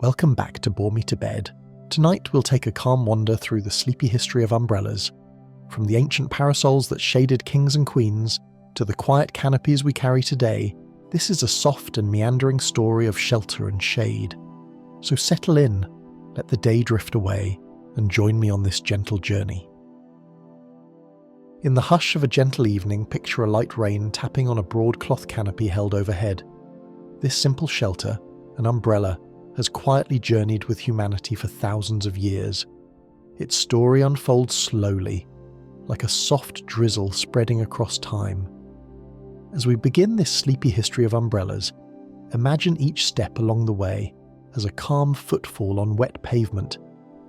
Welcome back to Bore Me to Bed. Tonight we'll take a calm wander through the sleepy history of umbrellas. From the ancient parasols that shaded kings and queens, to the quiet canopies we carry today, this is a soft and meandering story of shelter and shade. So settle in, let the day drift away, and join me on this gentle journey. In the hush of a gentle evening, picture a light rain tapping on a broad cloth canopy held overhead. This simple shelter, an umbrella, has quietly journeyed with humanity for thousands of years. Its story unfolds slowly, like a soft drizzle spreading across time. As we begin this sleepy history of umbrellas, imagine each step along the way as a calm footfall on wet pavement,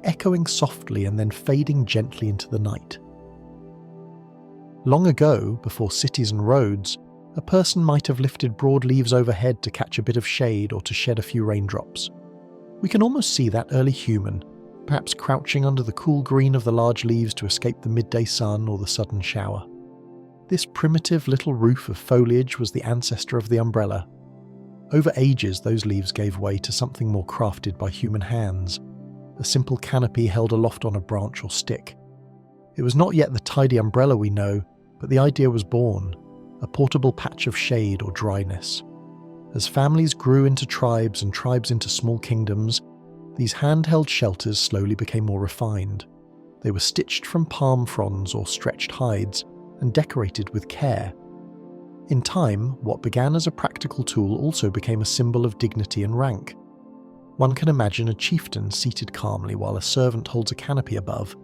echoing softly and then fading gently into the night. Long ago, before cities and roads, a person might have lifted broad leaves overhead to catch a bit of shade or to shed a few raindrops. We can almost see that early human, perhaps crouching under the cool green of the large leaves to escape the midday sun or the sudden shower. This primitive little roof of foliage was the ancestor of the umbrella. Over ages, those leaves gave way to something more crafted by human hands, a simple canopy held aloft on a branch or stick. It was not yet the tidy umbrella we know, but the idea was born, a portable patch of shade or dryness. As families grew into tribes and tribes into small kingdoms, these handheld shelters slowly became more refined. They were stitched from palm fronds or stretched hides and decorated with care. In time, what began as a practical tool also became a symbol of dignity and rank. One can imagine a chieftain seated calmly while a servant holds a canopy above.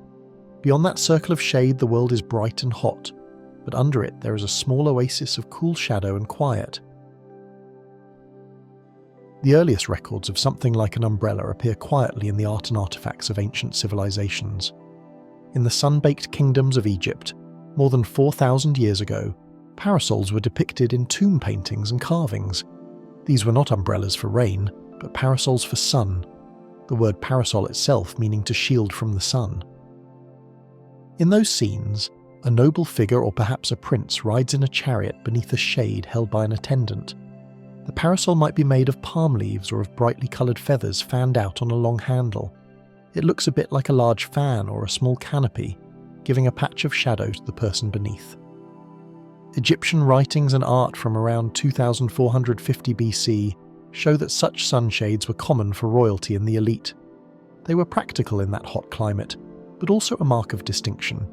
Beyond that circle of shade, the world is bright and hot, but under it there is a small oasis of cool shadow and quiet. The earliest records of something like an umbrella appear quietly in the art and artifacts of ancient civilizations. In the sun-baked kingdoms of Egypt, more than 4,000 years ago, parasols were depicted in tomb paintings and carvings. These were not umbrellas for rain, but parasols for sun, the word parasol itself meaning to shield from the sun. In those scenes, a noble figure or perhaps a prince rides in a chariot beneath a shade held by an attendant. The parasol might be made of palm leaves or of brightly coloured feathers fanned out on a long handle. It looks a bit like a large fan or a small canopy, giving a patch of shadow to the person beneath. Egyptian writings and art from around 2450 BC show that such sunshades were common for royalty and the elite. They were practical in that hot climate, but also a mark of distinction.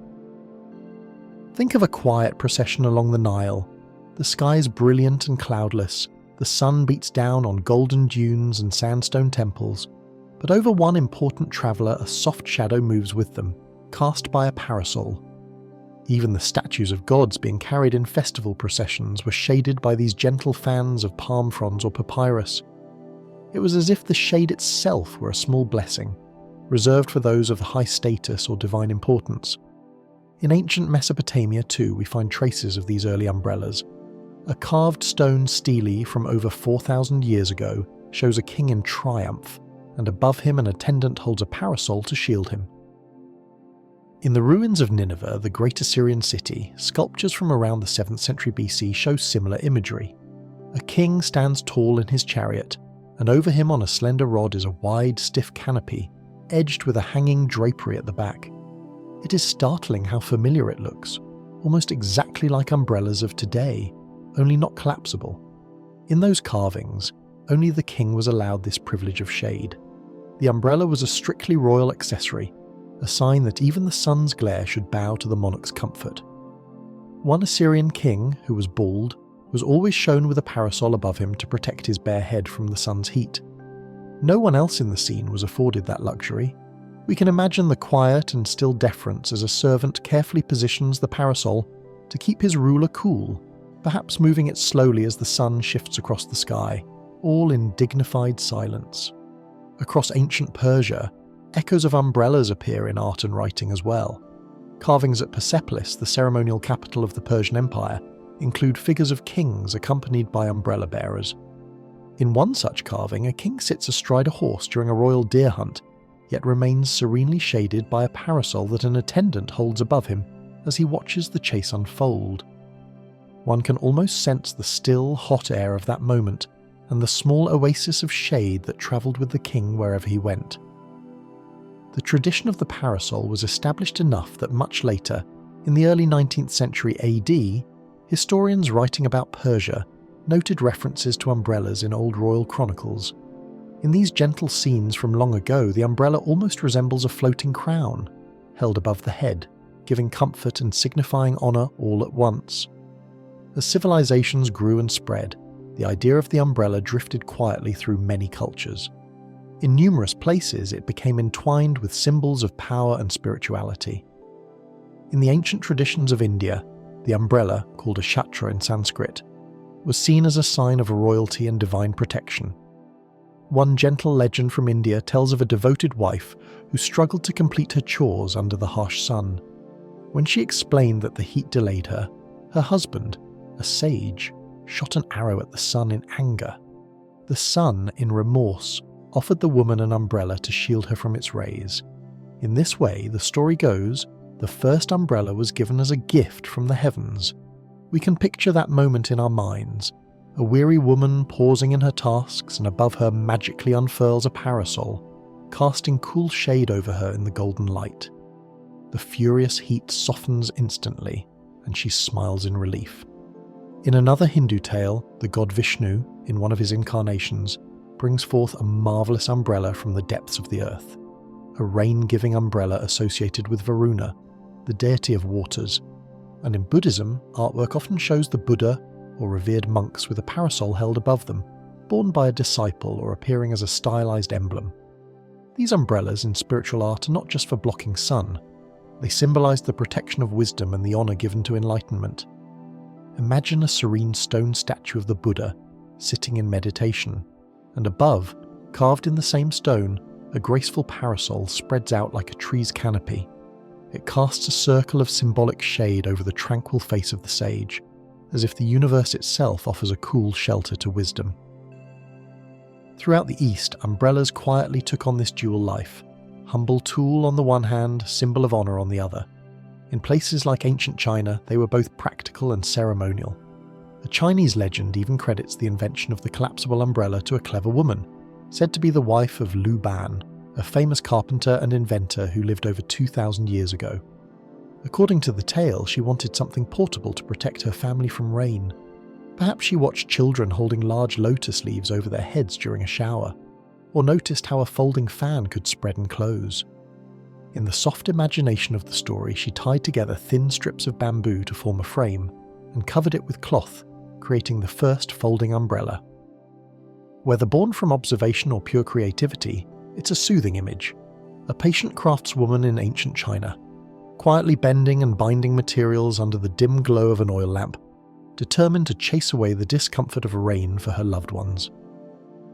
Think of a quiet procession along the Nile. The sky is brilliant and cloudless. The sun beats down on golden dunes and sandstone temples, but over one important traveller a soft shadow moves with them, cast by a parasol. Even the statues of gods being carried in festival processions were shaded by these gentle fans of palm fronds or papyrus. It was as if the shade itself were a small blessing, reserved for those of high status or divine importance. In ancient Mesopotamia too we find traces of these early umbrellas. A carved stone stele from over 4,000 years ago shows a king in triumph, and above him an attendant holds a parasol to shield him. In the ruins of Nineveh, the great Assyrian city, sculptures from around the 7th century BC show similar imagery. A king stands tall in his chariot, and over him on a slender rod is a wide, stiff canopy, edged with a hanging drapery at the back. It is startling how familiar it looks, almost exactly like umbrellas of today, only not collapsible. In those carvings, only the king was allowed this privilege of shade. The umbrella was a strictly royal accessory, a sign that even the sun's glare should bow to the monarch's comfort. One Assyrian king, who was bald, was always shown with a parasol above him to protect his bare head from the sun's heat. No one else in the scene was afforded that luxury. We can imagine the quiet and still deference as a servant carefully positions the parasol to keep his ruler cool, perhaps moving it slowly as the sun shifts across the sky, all in dignified silence. Across ancient Persia, echoes of umbrellas appear in art and writing as well. Carvings at Persepolis, the ceremonial capital of the Persian Empire, include figures of kings accompanied by umbrella bearers. In one such carving, a king sits astride a horse during a royal deer hunt, yet remains serenely shaded by a parasol that an attendant holds above him as he watches the chase unfold. One can almost sense the still, hot air of that moment and the small oasis of shade that travelled with the king wherever he went. The tradition of the parasol was established enough that much later, in the early 19th century AD, historians writing about Persia noted references to umbrellas in old royal chronicles. In these gentle scenes from long ago, the umbrella almost resembles a floating crown, held above the head, giving comfort and signifying honour all at once. As civilizations grew and spread, the idea of the umbrella drifted quietly through many cultures. In numerous places, it became entwined with symbols of power and spirituality. In the ancient traditions of India, the umbrella, called a chhatra in Sanskrit, was seen as a sign of royalty and divine protection. One gentle legend from India tells of a devoted wife who struggled to complete her chores under the harsh sun. When she explained that the heat delayed her, her husband, a sage, shot an arrow at the sun in anger. The sun, in remorse, offered the woman an umbrella to shield her from its rays. In this way, the story goes, the first umbrella was given as a gift from the heavens. We can picture that moment in our minds, a weary woman pausing in her tasks, and above her magically unfurls a parasol, casting cool shade over her in the golden light. The furious heat softens instantly, and she smiles in relief. In another Hindu tale, the god Vishnu, in one of his incarnations, brings forth a marvellous umbrella from the depths of the earth, a rain-giving umbrella associated with Varuna, the deity of waters. And in Buddhism, artwork often shows the Buddha or revered monks with a parasol held above them, borne by a disciple or appearing as a stylized emblem. These umbrellas in spiritual art are not just for blocking sun. They symbolize the protection of wisdom and the honor given to enlightenment. Imagine a serene stone statue of the Buddha sitting in meditation, and above, carved in the same stone, a graceful parasol spreads out like a tree's canopy. It casts a circle of symbolic shade over the tranquil face of the sage, as if the universe itself offers a cool shelter to wisdom. Throughout the East, umbrellas quietly took on this dual life, humble tool on the one hand, symbol of honor on the other. In places like ancient China, they were both practical and ceremonial. A Chinese legend even credits the invention of the collapsible umbrella to a clever woman, said to be the wife of Lu Ban, a famous carpenter and inventor who lived over 2,000 years ago. According to the tale, she wanted something portable to protect her family from rain. Perhaps she watched children holding large lotus leaves over their heads during a shower, or noticed how a folding fan could spread and close. In the soft imagination of the story, she tied together thin strips of bamboo to form a frame and covered it with cloth, creating the first folding umbrella. Whether born from observation or pure creativity, it's a soothing image. A patient craftswoman in ancient China, quietly bending and binding materials under the dim glow of an oil lamp, determined to chase away the discomfort of rain for her loved ones.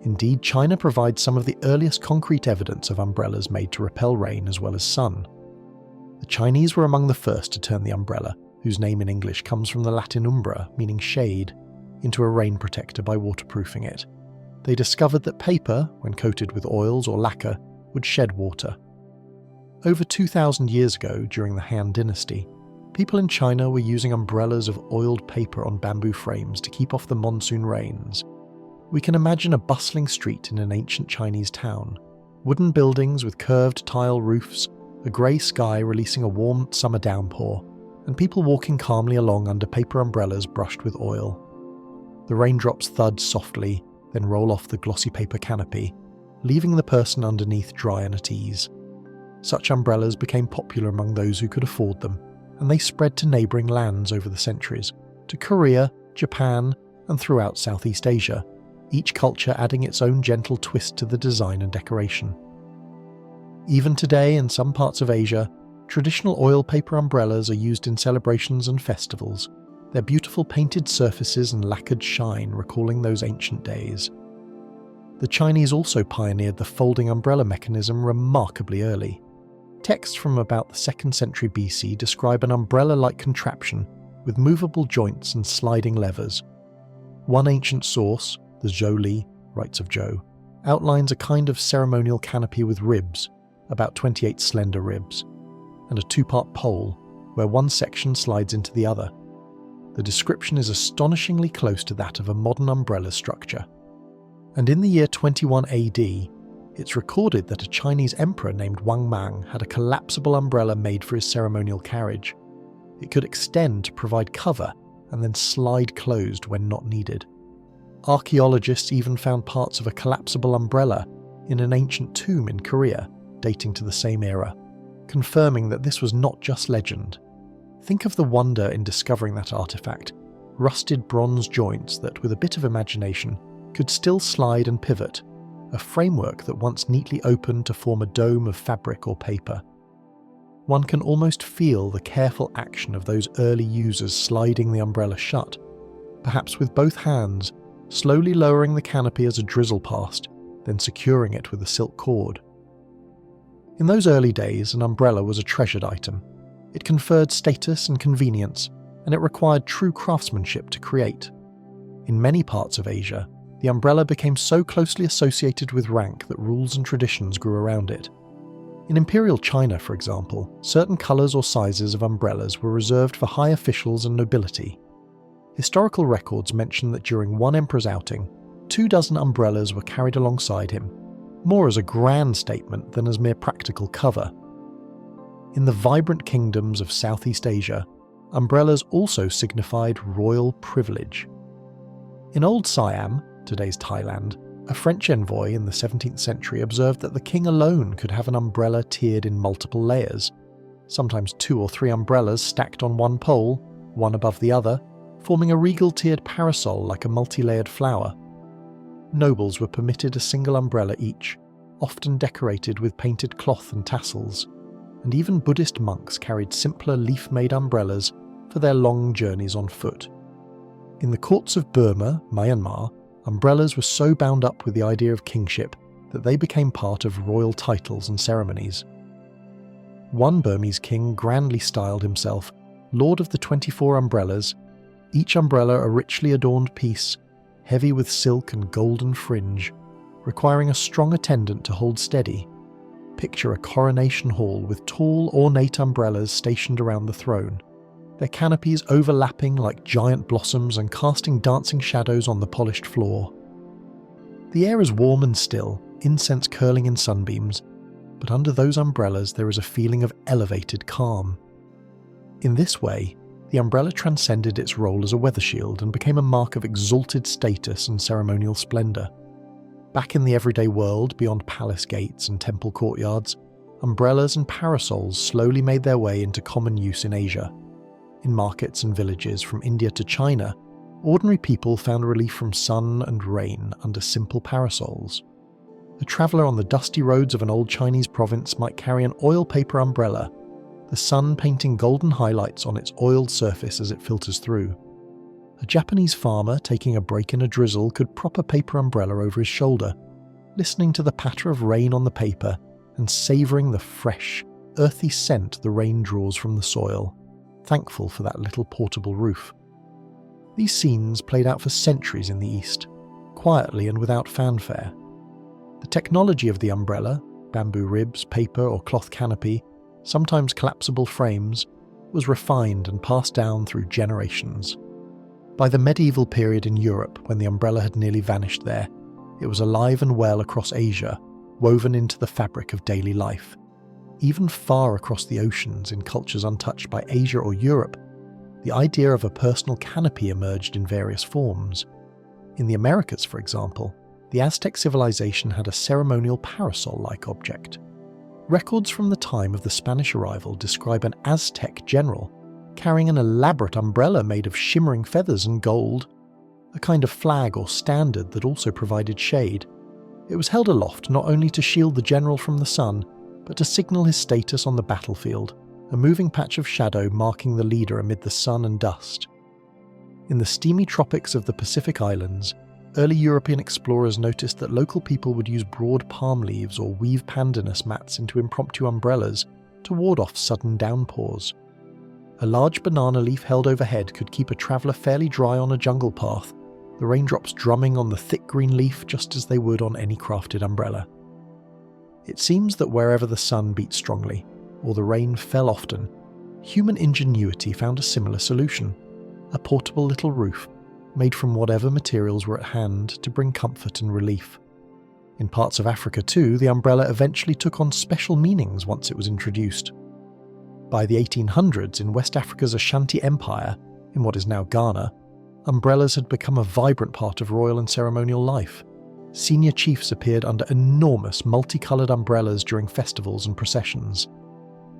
Indeed, China provides some of the earliest concrete evidence of umbrellas made to repel rain as well as sun. The Chinese were among the first to turn the umbrella, whose name in English comes from the Latin umbra, meaning shade, into a rain protector by waterproofing it. They discovered that paper, when coated with oils or lacquer, would shed water. Over 2,000 years ago, during the Han Dynasty, people in China were using umbrellas of oiled paper on bamboo frames to keep off the monsoon rains. We can imagine a bustling street in an ancient Chinese town, wooden buildings with curved tile roofs, a grey sky releasing a warm summer downpour, and people walking calmly along under paper umbrellas brushed with oil. The raindrops thud softly, then roll off the glossy paper canopy, leaving the person underneath dry and at ease. Such umbrellas became popular among those who could afford them, and they spread to neighbouring lands over the centuries, to Korea, Japan, and throughout Southeast Asia, each culture adding its own gentle twist to the design and decoration. Even today, in some parts of Asia, traditional oil paper umbrellas are used in celebrations and festivals, their beautiful painted surfaces and lacquered shine recalling those ancient days. The Chinese also pioneered the folding umbrella mechanism remarkably early. Texts from about the 2nd century BC describe an umbrella-like contraption with movable joints and sliding levers. One ancient source, the Zhou Li, Rites of Zhou, outlines a kind of ceremonial canopy with ribs, about 28 slender ribs, and a two-part pole, where one section slides into the other. The description is astonishingly close to that of a modern umbrella structure. And in the year 21 AD, it's recorded that a Chinese emperor named Wang Mang had a collapsible umbrella made for his ceremonial carriage. It could extend to provide cover and then slide closed when not needed. Archaeologists even found parts of a collapsible umbrella in an ancient tomb in Korea, dating to the same era, confirming that this was not just legend. Think of the wonder in discovering that artifact, rusted bronze joints that, with a bit of imagination, could still slide and pivot, a framework that once neatly opened to form a dome of fabric or paper. One can almost feel the careful action of those early users sliding the umbrella shut, perhaps with both hands, slowly lowering the canopy as a drizzle passed, then securing it with a silk cord. In those early days, an umbrella was a treasured item. It conferred status and convenience, and it required true craftsmanship to create. In many parts of Asia, the umbrella became so closely associated with rank that rules and traditions grew around it. In imperial China, for example, certain colours or sizes of umbrellas were reserved for high officials and nobility. Historical records mention that during one emperor's outing, 24 umbrellas were carried alongside him, more as a grand statement than as mere practical cover. In the vibrant kingdoms of Southeast Asia, umbrellas also signified royal privilege. In Old Siam, today's Thailand, a French envoy in the 17th century observed that the king alone could have an umbrella tiered in multiple layers, sometimes 2 or 3 umbrellas stacked on one pole, one above the other, forming a regal tiered parasol like a multi-layered flower. Nobles were permitted a single umbrella each, often decorated with painted cloth and tassels, and even Buddhist monks carried simpler leaf-made umbrellas for their long journeys on foot. In the courts of Burma, Myanmar, umbrellas were so bound up with the idea of kingship that they became part of royal titles and ceremonies. One Burmese king grandly styled himself Lord of the 24 Umbrellas, each umbrella a richly adorned piece, heavy with silk and golden fringe, requiring a strong attendant to hold steady. Picture a coronation hall with tall, ornate umbrellas stationed around the throne, their canopies overlapping like giant blossoms and casting dancing shadows on the polished floor. The air is warm and still, incense curling in sunbeams, but under those umbrellas there is a feeling of elevated calm. In this way, the umbrella transcended its role as a weather shield and became a mark of exalted status and ceremonial splendour. Back in the everyday world, beyond palace gates and temple courtyards, umbrellas and parasols slowly made their way into common use in Asia. In markets and villages from India to China, ordinary people found relief from sun and rain under simple parasols. A traveller on the dusty roads of an old Chinese province might carry an oil paper umbrella, the sun painting golden highlights on its oiled surface as it filters through. A Japanese farmer taking a break in a drizzle could prop a paper umbrella over his shoulder, listening to the patter of rain on the paper and savouring the fresh, earthy scent the rain draws from the soil, thankful for that little portable roof. These scenes played out for centuries in the East, quietly and without fanfare. The technology of the umbrella, bamboo ribs, paper or cloth canopy, sometimes collapsible frames, was refined and passed down through generations. By the medieval period in Europe, when the umbrella had nearly vanished there, it was alive and well across Asia, woven into the fabric of daily life. Even far across the oceans in cultures untouched by Asia or Europe, the idea of a personal canopy emerged in various forms. In the Americas, for example, the Aztec civilization had a ceremonial parasol-like object. Records from the time of the Spanish arrival describe an Aztec general carrying an elaborate umbrella made of shimmering feathers and gold, a kind of flag or standard that also provided shade. It was held aloft not only to shield the general from the sun, but to signal his status on the battlefield, a moving patch of shadow marking the leader amid the sun and dust. In the steamy tropics of the Pacific Islands, early European explorers noticed that local people would use broad palm leaves or weave pandanus mats into impromptu umbrellas to ward off sudden downpours. A large banana leaf held overhead could keep a traveller fairly dry on a jungle path, the raindrops drumming on the thick green leaf just as they would on any crafted umbrella. It seems that wherever the sun beat strongly, or the rain fell often, human ingenuity found a similar solution: a portable little roof, made from whatever materials were at hand to bring comfort and relief. In parts of Africa too, the umbrella eventually took on special meanings once it was introduced. By the 1800s, in West Africa's Ashanti Empire, in what is now Ghana, umbrellas had become a vibrant part of royal and ceremonial life. Senior chiefs appeared under enormous multicoloured umbrellas during festivals and processions.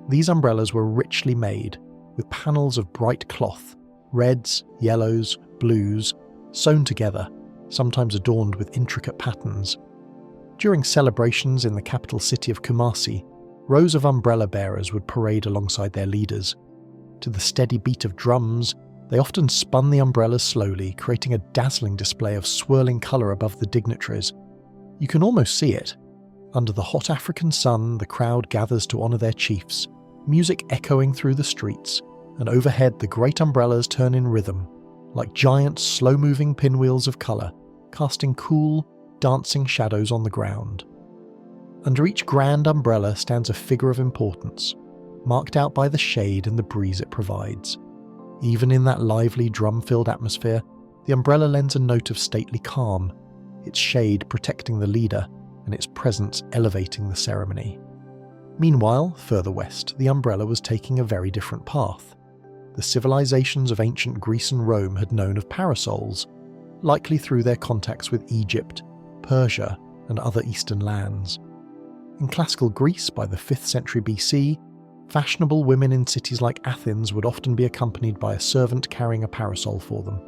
These umbrellas were richly made, with panels of bright cloth, reds, yellows, blues, sewn together, sometimes adorned with intricate patterns. During celebrations in the capital city of Kumasi, rows of umbrella bearers would parade alongside their leaders. To the steady beat of drums, they often spun the umbrellas slowly, creating a dazzling display of swirling colour above the dignitaries. You can almost see it. Under the hot African sun, the crowd gathers to honour their chiefs, music echoing through the streets, and overhead the great umbrellas turn in rhythm, like giant slow-moving pinwheels of colour, casting cool, dancing shadows on the ground. Under each grand umbrella stands a figure of importance, marked out by the shade and the breeze it provides. Even in that lively, drum-filled atmosphere, the umbrella lends a note of stately calm, its shade protecting the leader and its presence elevating the ceremony. Meanwhile, further west, the umbrella was taking a very different path. The civilizations of ancient Greece and Rome had known of parasols, likely through their contacts with Egypt, Persia, and other eastern lands. In classical Greece, by the 5th century BC, fashionable women in cities like Athens would often be accompanied by a servant carrying a parasol for them.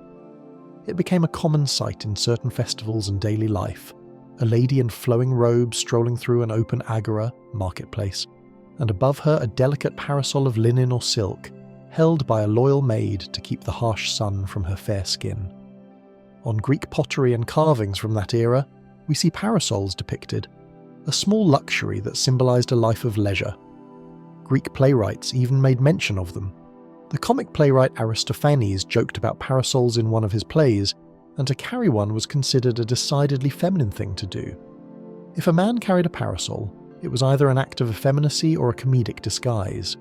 It became a common sight in certain festivals and daily life, a lady in flowing robes strolling through an open agora, marketplace, and above her a delicate parasol of linen or silk, held by a loyal maid to keep the harsh sun from her fair skin. On Greek pottery and carvings from that era, we see parasols depicted, a small luxury that symbolized a life of leisure. Greek playwrights even made mention of them. The comic playwright Aristophanes joked about parasols in one of his plays, and to carry one was considered a decidedly feminine thing to do. If a man carried a parasol, it was either an act of effeminacy or a comedic disguise.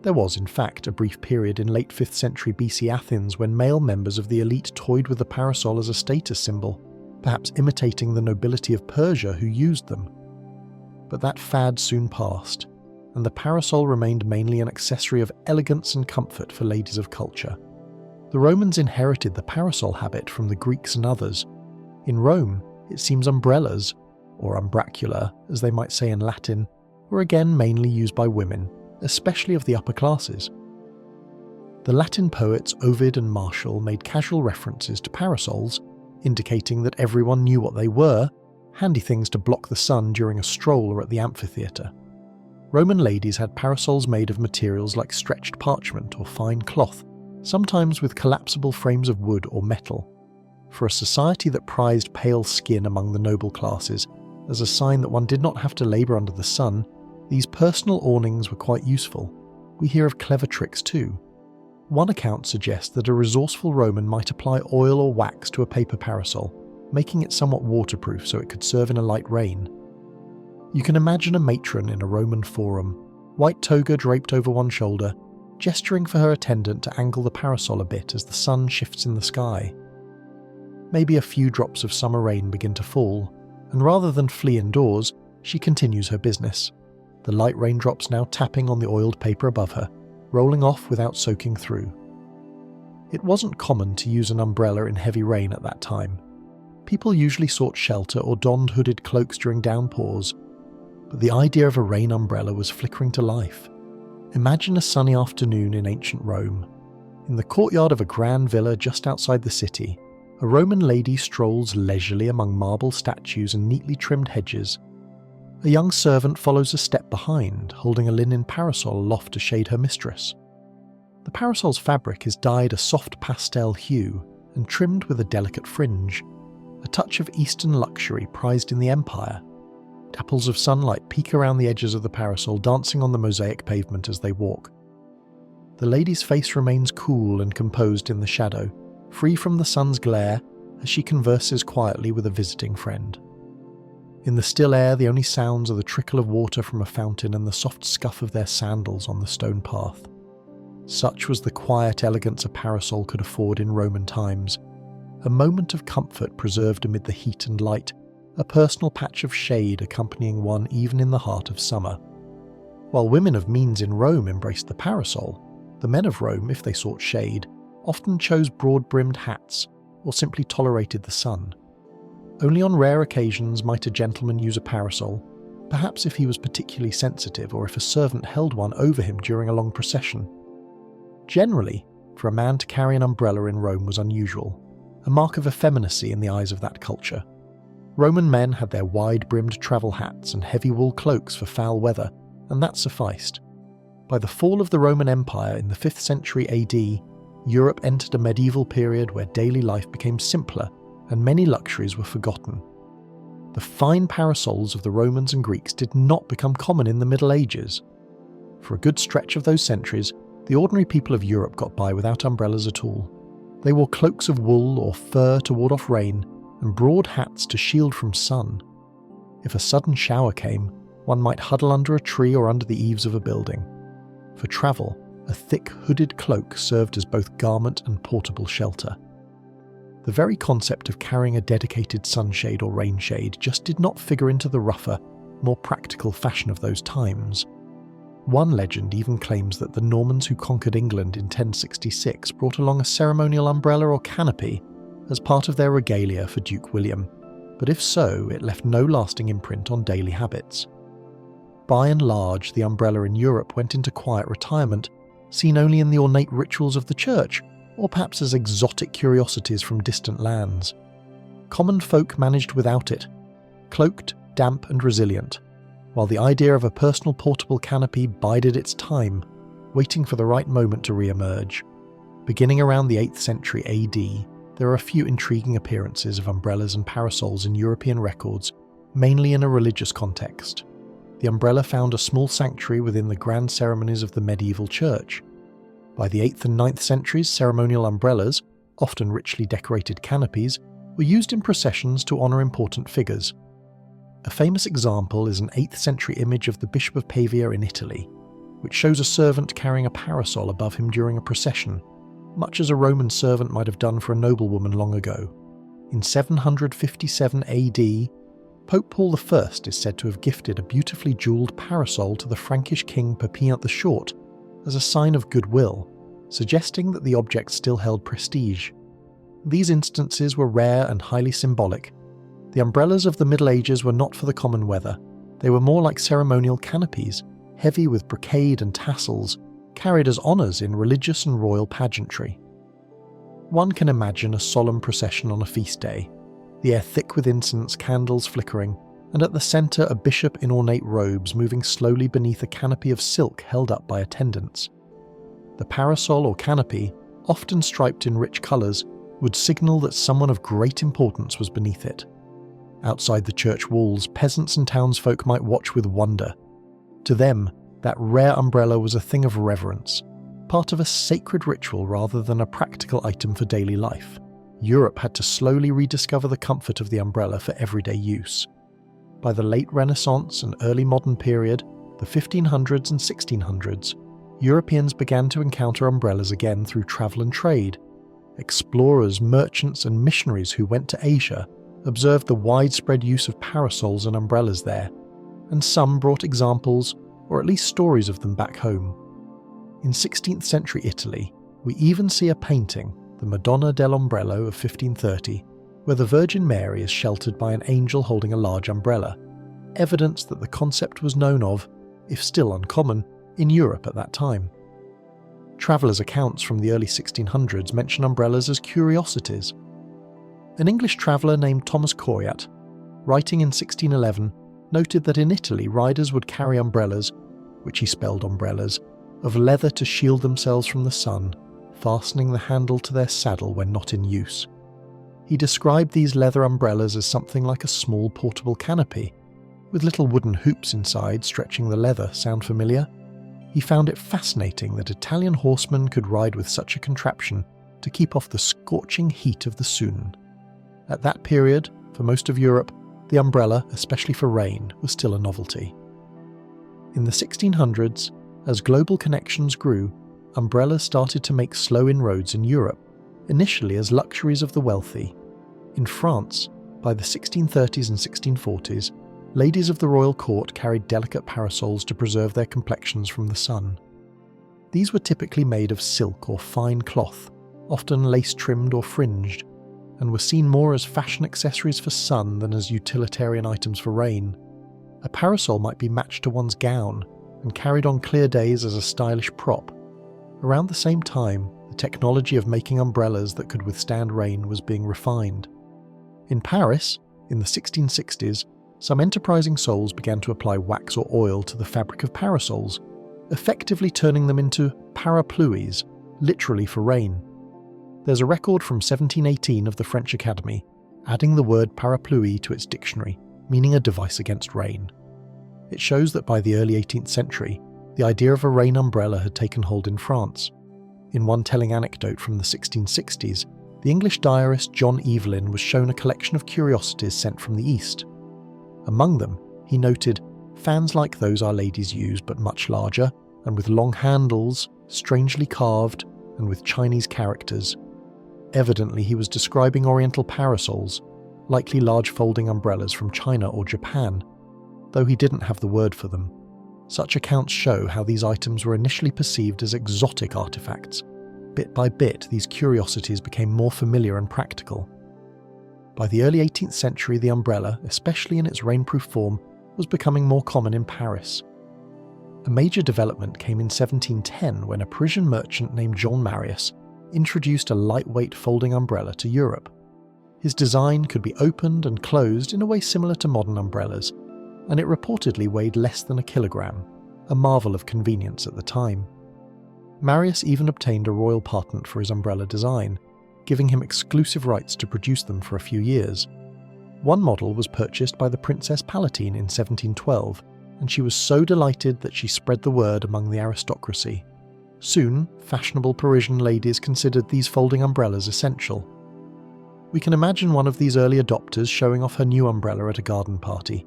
There was, in fact, a brief period in late 5th century BC Athens when male members of the elite toyed with the parasol as a status symbol, perhaps imitating the nobility of Persia who used them. But that fad soon passed, and the parasol remained mainly an accessory of elegance and comfort for ladies of culture. The Romans inherited the parasol habit from the Greeks and others. In Rome, it seems umbrellas, or umbracula as they might say in Latin, were again mainly used by women, especially of the upper classes. The Latin poets Ovid and Martial made casual references to parasols, indicating that everyone knew what they were, handy things to block the sun during a stroll or at the amphitheatre. Roman ladies had parasols made of materials like stretched parchment or fine cloth, sometimes with collapsible frames of wood or metal. For a society that prized pale skin among the noble classes, as a sign that one did not have to labour under the sun, these personal awnings were quite useful. We hear of clever tricks too. One account suggests that a resourceful Roman might apply oil or wax to a paper parasol, making it somewhat waterproof so it could serve in a light rain. You can imagine a matron in a Roman forum, white toga draped over one shoulder, gesturing for her attendant to angle the parasol a bit as the sun shifts in the sky. Maybe a few drops of summer rain begin to fall, and rather than flee indoors, she continues her business, the light raindrops now tapping on the oiled paper above her, rolling off without soaking through. It wasn't common to use an umbrella in heavy rain at that time. People usually sought shelter or donned hooded cloaks during downpours, but the idea of a rain umbrella was flickering to life. Imagine a sunny afternoon in ancient Rome. In the courtyard of a grand villa just outside the city, a Roman lady strolls leisurely among marble statues and neatly trimmed hedges. A young servant follows a step behind, holding a linen parasol aloft to shade her mistress. The parasol's fabric is dyed a soft pastel hue and trimmed with a delicate fringe, a touch of Eastern luxury prized in the empire. Dapples of sunlight peek around the edges of the parasol, dancing on the mosaic pavement as they walk. The lady's face remains cool and composed in the shadow, free from the sun's glare, as she converses quietly with a visiting friend. In the still air, the only sounds are the trickle of water from a fountain and the soft scuff of their sandals on the stone path. Such was the quiet elegance a parasol could afford in Roman times, a moment of comfort preserved amid the heat and light, a personal patch of shade accompanying one even in the heart of summer. While women of means in Rome embraced the parasol, the men of Rome, if they sought shade, often chose broad-brimmed hats or simply tolerated the sun. Only on rare occasions might a gentleman use a parasol, perhaps if he was particularly sensitive or if a servant held one over him during a long procession. Generally, for a man to carry an umbrella in Rome was unusual, a mark of effeminacy in the eyes of that culture. Roman men had their wide-brimmed travel hats and heavy wool cloaks for foul weather, and that sufficed. By the fall of the Roman Empire in the 5th century AD, Europe entered a medieval period where daily life became simpler and many luxuries were forgotten. The fine parasols of the Romans and Greeks did not become common in the Middle Ages. For a good stretch of those centuries, the ordinary people of Europe got by without umbrellas at all. They wore cloaks of wool or fur to ward off rain, and broad hats to shield from sun. If a sudden shower came, one might huddle under a tree or under the eaves of a building. For travel, a thick hooded cloak served as both garment and portable shelter. The very concept of carrying a dedicated sunshade or rainshade just did not figure into the rougher, more practical fashion of those times. One legend even claims that the Normans who conquered England in 1066 brought along a ceremonial umbrella or canopy as part of their regalia for Duke William, but if so, it left no lasting imprint on daily habits. By and large, the umbrella in Europe went into quiet retirement, seen only in the ornate rituals of the church, or perhaps as exotic curiosities from distant lands. Common folk managed without it, cloaked, damp and resilient, while the idea of a personal portable canopy bided its time, waiting for the right moment to re-emerge. Beginning around the 8th century AD, there are a few intriguing appearances of umbrellas and parasols in European records, mainly in a religious context. The umbrella found a small sanctuary within the grand ceremonies of the medieval church. By the 8th and 9th centuries, ceremonial umbrellas, often richly decorated canopies, were used in processions to honour important figures. A famous example is an 8th century image of the Bishop of Pavia in Italy, which shows a servant carrying a parasol above him during a procession, much as a Roman servant might have done for a noblewoman long ago. In 757 AD, Pope Paul I is said to have gifted a beautifully jewelled parasol to the Frankish king Pepin the Short as a sign of goodwill, suggesting that the object still held prestige. These instances were rare and highly symbolic. The umbrellas of the Middle Ages were not for the common weather. They were more like ceremonial canopies, heavy with brocade and tassels, carried as honours in religious and royal pageantry. One can imagine a solemn procession on a feast day, the air thick with incense, candles flickering, and at the centre a bishop in ornate robes moving slowly beneath a canopy of silk held up by attendants. The parasol or canopy, often striped in rich colours, would signal that someone of great importance was beneath it. Outside the church walls, peasants and townsfolk might watch with wonder. To them, that rare umbrella was a thing of reverence, part of a sacred ritual rather than a practical item for daily life. Europe had to slowly rediscover the comfort of the umbrella for everyday use. By the late Renaissance and early modern period, the 1500s and 1600s, Europeans began to encounter umbrellas again through travel and trade. Explorers, merchants and missionaries who went to Asia observed the widespread use of parasols and umbrellas there, and some brought examples, or at least stories of them back home. In 16th century Italy, we even see a painting, the Madonna dell'Ombrello of 1530, where the Virgin Mary is sheltered by an angel holding a large umbrella, evidence that the concept was known of, if still uncommon, in Europe at that time. Travellers' accounts from the early 1600s mention umbrellas as curiosities. An English traveller named Thomas Coryat, writing in 1611, noted that in Italy riders would carry umbrellas, which he spelled umbrellas, of leather to shield themselves from the sun, fastening the handle to their saddle when not in use. He described these leather umbrellas as something like a small portable canopy, with little wooden hoops inside stretching the leather. Sound familiar? He found it fascinating that Italian horsemen could ride with such a contraption to keep off the scorching heat of the Sun. At that period, for most of Europe, the umbrella, especially for rain, was still a novelty. In the 1600s, as global connections grew, umbrellas started to make slow inroads in Europe, initially as luxuries of the wealthy. In France, by the 1630s and 1640s, ladies of the royal court carried delicate parasols to preserve their complexions from the sun. These were typically made of silk or fine cloth, often lace-trimmed or fringed, and were seen more as fashion accessories for sun than as utilitarian items for rain. A parasol might be matched to one's gown and carried on clear days as a stylish prop. Around the same time, the technology of making umbrellas that could withstand rain was being refined. In Paris, in the 1660s, some enterprising souls began to apply wax or oil to the fabric of parasols, effectively turning them into parapluies, literally for rain. There's a record from 1718 of the French Academy, adding the word parapluie to its dictionary, meaning a device against rain. It shows that by the early 18th century, the idea of a rain umbrella had taken hold in France. In one telling anecdote from the 1660s, the English diarist John Evelyn was shown a collection of curiosities sent from the East. Among them, he noted, fans like those our ladies use but much larger, and with long handles, strangely carved, and with Chinese characters. Evidently he was describing Oriental parasols, likely large folding umbrellas from China or Japan, though he didn't have the word for them. Such accounts show how these items were initially perceived as exotic artifacts. Bit by bit, these curiosities became more familiar and practical. By the early 18th century, the umbrella, especially in its rainproof form, was becoming more common in Paris. A major development came in 1710 when a Parisian merchant named Jean Marius introduced a lightweight folding umbrella to Europe. His design could be opened and closed in a way similar to modern umbrellas, and it reportedly weighed less than a kilogram, a marvel of convenience at the time. Marius even obtained a royal patent for his umbrella design, giving him exclusive rights to produce them for a few years. One model was purchased by the Princess Palatine in 1712, and she was so delighted that she spread the word among the aristocracy. Soon, fashionable Parisian ladies considered these folding umbrellas essential. We can imagine one of these early adopters showing off her new umbrella at a garden party,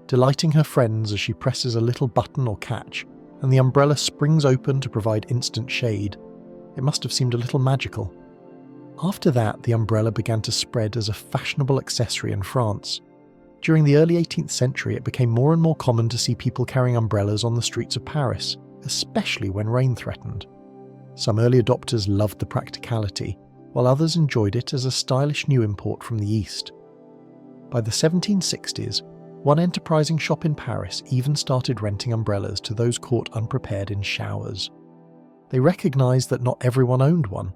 delighting her friends as she presses a little button or catch, and the umbrella springs open to provide instant shade. It must have seemed a little magical. After that, the umbrella began to spread as a fashionable accessory in France. During the early 18th century, it became more and more common to see people carrying umbrellas on the streets of Paris, especially when rain threatened. Some early adopters loved the practicality, while others enjoyed it as a stylish new import from the East. By the 1760s, one enterprising shop in Paris even started renting umbrellas to those caught unprepared in showers. They recognised that not everyone owned one,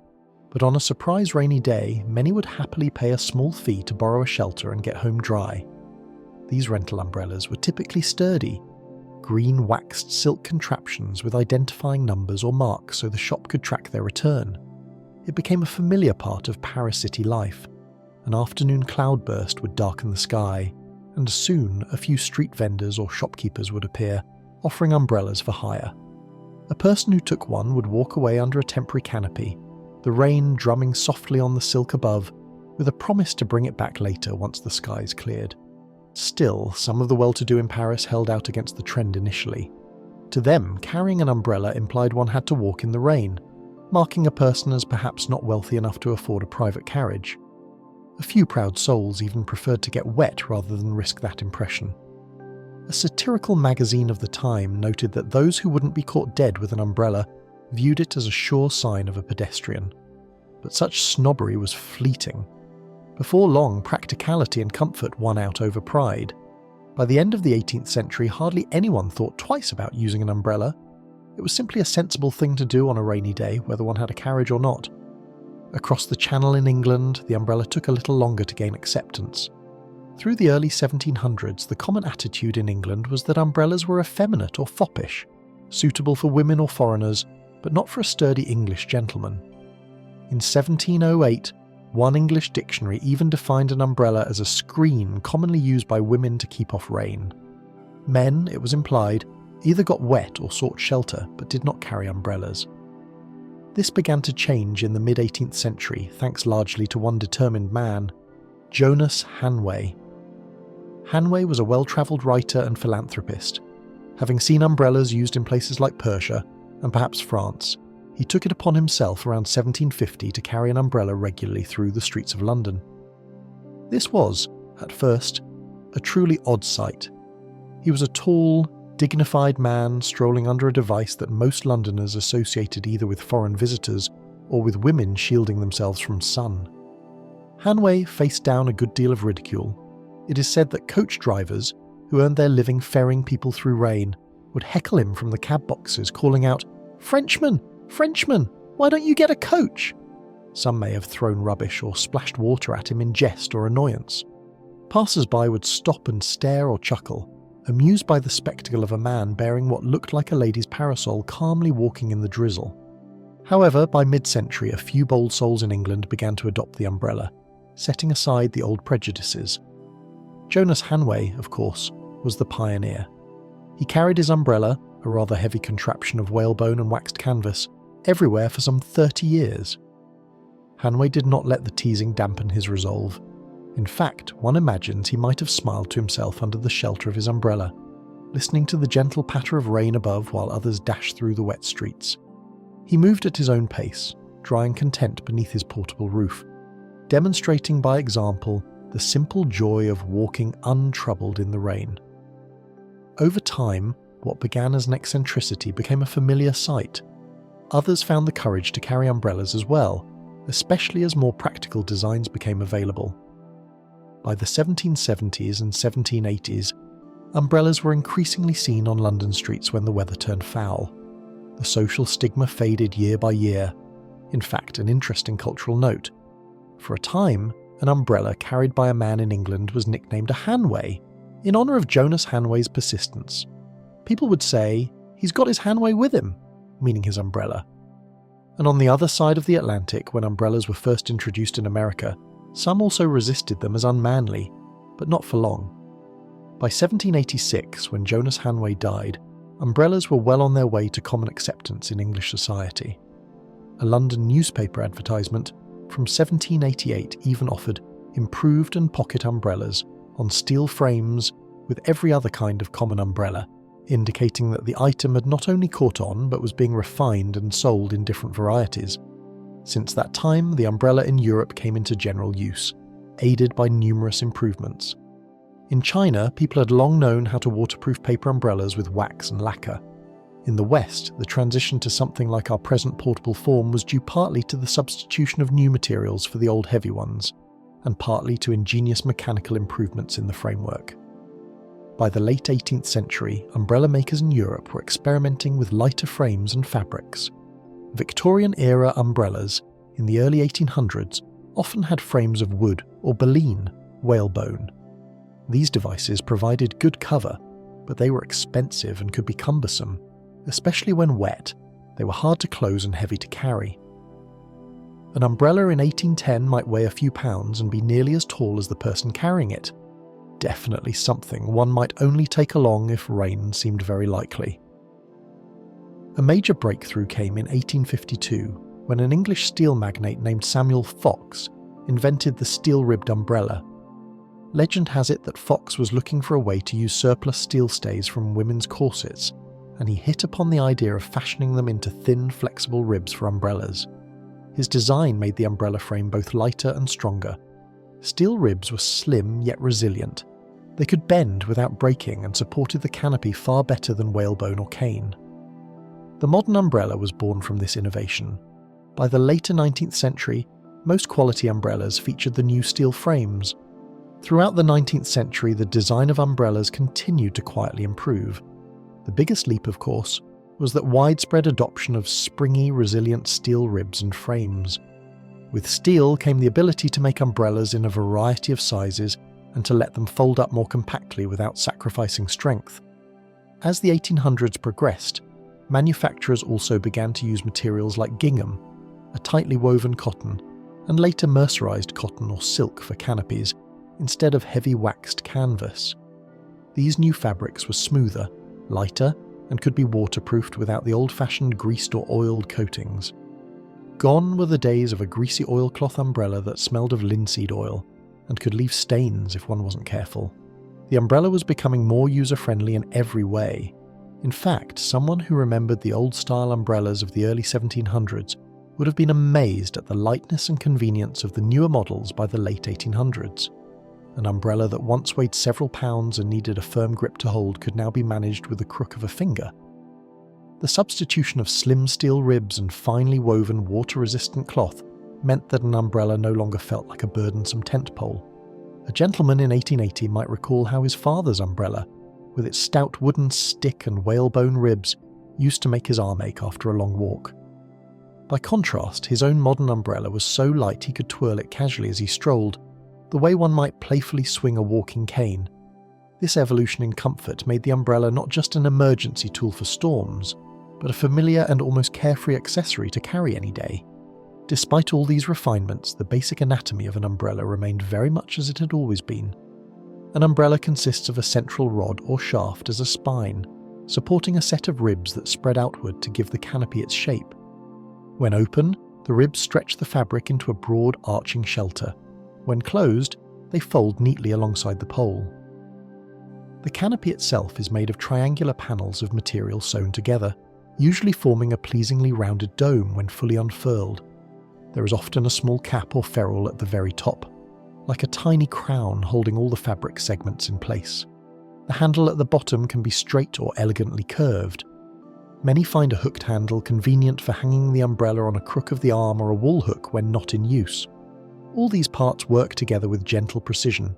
but on a surprise rainy day, many would happily pay a small fee to borrow a shelter and get home dry. These rental umbrellas were typically sturdy, green waxed silk contraptions with identifying numbers or marks so the shop could track their return. It became a familiar part of Paris city life. An afternoon cloudburst would darken the sky, and soon a few street vendors or shopkeepers would appear, offering umbrellas for hire. A person who took one would walk away under a temporary canopy, the rain drumming softly on the silk above, with a promise to bring it back later once the skies cleared. Still, some of the well-to-do in Paris held out against the trend initially. To them, carrying an umbrella implied one had to walk in the rain, marking a person as perhaps not wealthy enough to afford a private carriage. A few proud souls even preferred to get wet rather than risk that impression. A satirical magazine of the time noted that those who wouldn't be caught dead with an umbrella viewed it as a sure sign of a pedestrian. But such snobbery was fleeting. Before long, practicality and comfort won out over pride. By the end of the 18th century, hardly anyone thought twice about using an umbrella. It was simply a sensible thing to do on a rainy day, whether one had a carriage or not. Across the Channel in England, the umbrella took a little longer to gain acceptance. Through the early 1700s, the common attitude in England was that umbrellas were effeminate or foppish, suitable for women or foreigners, but not for a sturdy English gentleman. In 1708, one English dictionary even defined an umbrella as a screen commonly used by women to keep off rain. Men, it was implied, either got wet or sought shelter, but did not carry umbrellas. This began to change in the mid-18th century, thanks largely to one determined man, Jonas Hanway. Hanway was a well-travelled writer and philanthropist. Having seen umbrellas used in places like Persia, and perhaps France, he took it upon himself around 1750 to carry an umbrella regularly through the streets of London. This was, at first, a truly odd sight. He was a tall, dignified man strolling under a device that most Londoners associated either with foreign visitors or with women shielding themselves from sun. Hanway faced down a good deal of ridicule. It is said that coach drivers, who earned their living ferrying people through rain, would heckle him from the cab boxes, calling out, "Frenchman! Frenchman! Why don't you get a coach?" Some may have thrown rubbish or splashed water at him in jest or annoyance. Passers-by would stop and stare or chuckle, amused by the spectacle of a man bearing what looked like a lady's parasol calmly walking in the drizzle. However, by mid-century, a few bold souls in England began to adopt the umbrella, setting aside the old prejudices. Jonas Hanway, of course, was the pioneer. He carried his umbrella, a rather heavy contraption of whalebone and waxed canvas, everywhere for some 30 years. Hanway did not let the teasing dampen his resolve. In fact, one imagines he might have smiled to himself under the shelter of his umbrella, listening to the gentle patter of rain above while others dashed through the wet streets. He moved at his own pace, drying content beneath his portable roof, demonstrating by example the simple joy of walking untroubled in the rain. Over time, what began as an eccentricity became a familiar sight. Others found the courage to carry umbrellas as well, especially as more practical designs became available. By the 1770s and 1780s, umbrellas were increasingly seen on London streets when the weather turned foul. The social stigma faded year by year. In fact, an interesting cultural note. For a time, an umbrella carried by a man in England was nicknamed a Hanway, in honour of Jonas Hanway's persistence. People would say, "He's got his Hanway with him," meaning his umbrella. And on the other side of the Atlantic, when umbrellas were first introduced in America, some also resisted them as unmanly, but not for long. By 1786, when Jonas Hanway died, umbrellas were well on their way to common acceptance in English society. A London newspaper advertisement from 1788 even offered improved and pocket umbrellas on steel frames with every other kind of common umbrella, indicating that the item had not only caught on but was being refined and sold in different varieties. Since that time, the umbrella in Europe came into general use, aided by numerous improvements. In China, people had long known how to waterproof paper umbrellas with wax and lacquer. In the West, the transition to something like our present portable form was due partly to the substitution of new materials for the old heavy ones, and partly to ingenious mechanical improvements in the framework. By the late 18th century, umbrella makers in Europe were experimenting with lighter frames and fabrics. Victorian-era umbrellas in the early 1800s often had frames of wood or baleen, whalebone. These devices provided good cover, but they were expensive and could be cumbersome. Especially when wet, they were hard to close and heavy to carry. An umbrella in 1810 might weigh a few pounds and be nearly as tall as the person carrying it. Definitely something one might only take along if rain seemed very likely. A major breakthrough came in 1852 when an English steel magnate named Samuel Fox invented the steel-ribbed umbrella. Legend has it that Fox was looking for a way to use surplus steel stays from women's corsets, and he hit upon the idea of fashioning them into thin, flexible ribs for umbrellas. His design made the umbrella frame both lighter and stronger. Steel ribs were slim yet resilient. They could bend without breaking and supported the canopy far better than whalebone or cane. The modern umbrella was born from this innovation. By the later 19th century, most quality umbrellas featured the new steel frames. Throughout the 19th century, the design of umbrellas continued to quietly improve. The biggest leap, of course, was that widespread adoption of springy, resilient steel ribs and frames. With steel came the ability to make umbrellas in a variety of sizes and to let them fold up more compactly without sacrificing strength. As the 1800s progressed, manufacturers also began to use materials like gingham, a tightly woven cotton, and later mercerized cotton or silk for canopies, instead of heavy waxed canvas. These new fabrics were smoother, lighter, and could be waterproofed without the old-fashioned greased or oiled coatings. Gone were the days of a greasy oilcloth umbrella that smelled of linseed oil and could leave stains if one wasn't careful. The umbrella was becoming more user-friendly in every way. In fact, someone who remembered the old-style umbrellas of the early 1700s would have been amazed at the lightness and convenience of the newer models by the late 1800s. An umbrella that once weighed several pounds and needed a firm grip to hold could now be managed with the crook of a finger. The substitution of slim steel ribs and finely woven water-resistant cloth meant that an umbrella no longer felt like a burdensome tent pole. A gentleman in 1880 might recall how his father's umbrella, with its stout wooden stick and whalebone ribs, used to make his arm ache after a long walk. By contrast, his own modern umbrella was so light he could twirl it casually as he strolled, the way one might playfully swing a walking cane. This evolution in comfort made the umbrella not just an emergency tool for storms, but a familiar and almost carefree accessory to carry any day. Despite all these refinements, the basic anatomy of an umbrella remained very much as it had always been. An umbrella consists of a central rod or shaft as a spine, supporting a set of ribs that spread outward to give the canopy its shape. When open, the ribs stretch the fabric into a broad arching shelter. When closed, they fold neatly alongside the pole. The canopy itself is made of triangular panels of material sewn together, usually forming a pleasingly rounded dome when fully unfurled. There is often a small cap or ferrule at the very top, like a tiny crown holding all the fabric segments in place. The handle at the bottom can be straight or elegantly curved. Many find a hooked handle convenient for hanging the umbrella on a crook of the arm or a wall hook when not in use. All these parts work together with gentle precision.